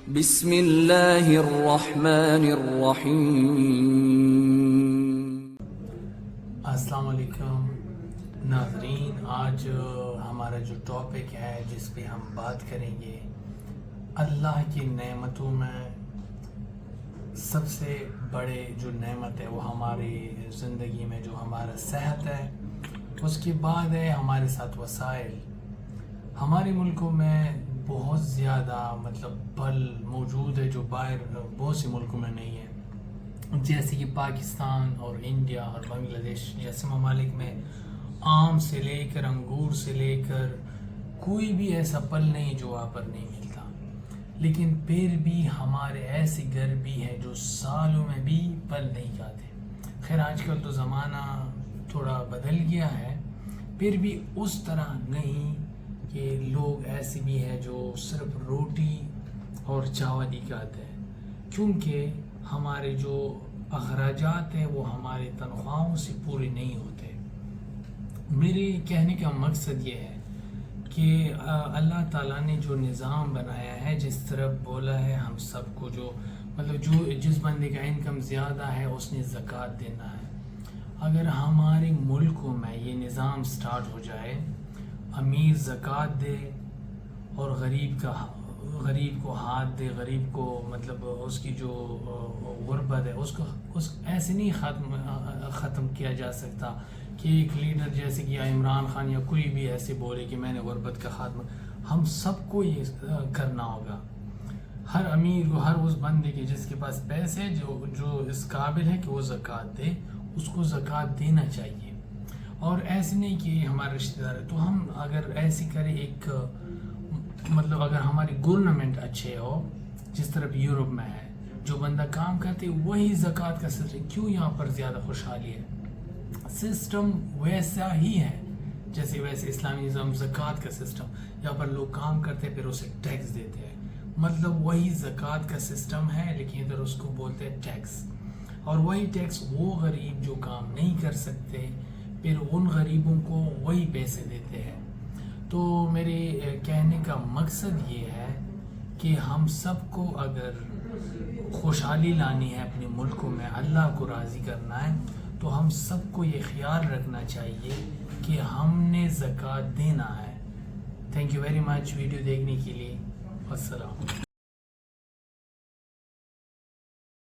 بسم اللہ الرحمن الرحیم۔ السلام علیکم ناظرین، آج ہمارا جو ٹاپک ہے جس پہ ہم بات کریں گے، اللہ کی نعمتوں میں سب سے بڑے جو نعمت ہے وہ ہماری زندگی میں جو ہمارا صحت ہے، اس کے بعد ہے ہمارے ساتھ وسائل۔ ہمارے ملکوں میں بہت زیادہ پل موجود ہے جو باہر بہت سے ملکوں میں نہیں ہے، جیسے کہ پاکستان اور انڈیا اور بنگلہ دیش جیسے ممالک میں آم سے لے کر انگور سے لے کر کوئی بھی ایسا پل نہیں جو وہاں پر نہیں ملتا، لیکن پھر بھی ہمارے ایسے گھر بھی ہیں جو سالوں میں بھی پل نہیں کھاتے۔ خیر آج کل تو زمانہ تھوڑا بدل گیا ہے، پھر بھی اس طرح نہیں کہ لوگ ایسے بھی ہیں جو صرف روٹی اور چاول ہی کھاتے ہیں، کیونکہ ہمارے جو اخراجات ہیں وہ ہماری تنخواہوں سے پورے نہیں ہوتے۔ میرے کہنے کا مقصد یہ ہے کہ اللہ تعالیٰ نے جو نظام بنایا ہے، جس طرح بولا ہے ہم سب کو جو جس بندے کا انکم زیادہ ہے اس نے زکوٰۃ دینا ہے۔ اگر ہمارے ملکوں میں یہ نظام سٹارٹ ہو جائے، امیر زکوٰۃ دے اور غریب کو ہاتھ دے، غریب کو اس کی جو غربت ہے اس ایسے نہیں ختم کیا جا سکتا کہ ایک لیڈر جیسے کہ عمران خان یا کوئی بھی ایسے بولے کہ میں نے غربت کا خاتمہ۔ ہم سب کو یہ کرنا ہوگا، ہر امیر کو، ہر اس بندے کے جس کے پاس پیسے جو اس قابل ہے کہ وہ زکوٰۃ دے، اس کو زکوٰۃ دینا چاہیے۔ اور ایسے نہیں کہ ہمارے رشتہ دار ہے تو ہم اگر ایسے کریں، اگر ہماری گورنمنٹ اچھے ہو جس طرح یورپ میں ہے، جو بندہ کام کرتے وہی زکوٰۃ کا سسٹم، کیوں یہاں پر زیادہ خوشحالی ہے؟ سسٹم ویسا ہی ہے جیسے اسلامی نظام زکوٰۃ کا سسٹم، یہاں پر لوگ کام کرتے پھر اسے ٹیکس دیتے ہیں، وہی زکوٰۃ کا سسٹم ہے، لیکن ادھر اس کو بولتے ہیں ٹیکس۔ اور وہی ٹیکس وہ غریب جو کام نہیں کر سکتے پھر ان غریبوں کو وہی پیسے دیتے ہیں۔ تو میرے کہنے کا مقصد یہ ہے کہ ہم سب کو اگر خوشحالی لانی ہے اپنے ملکوں میں، اللہ کو راضی کرنا ہے، تو ہم سب کو یہ خیال رکھنا چاہیے کہ ہم نے زکوٰۃ دینا ہے۔ Thank you very much video دیکھنے کے لیے، السلام۔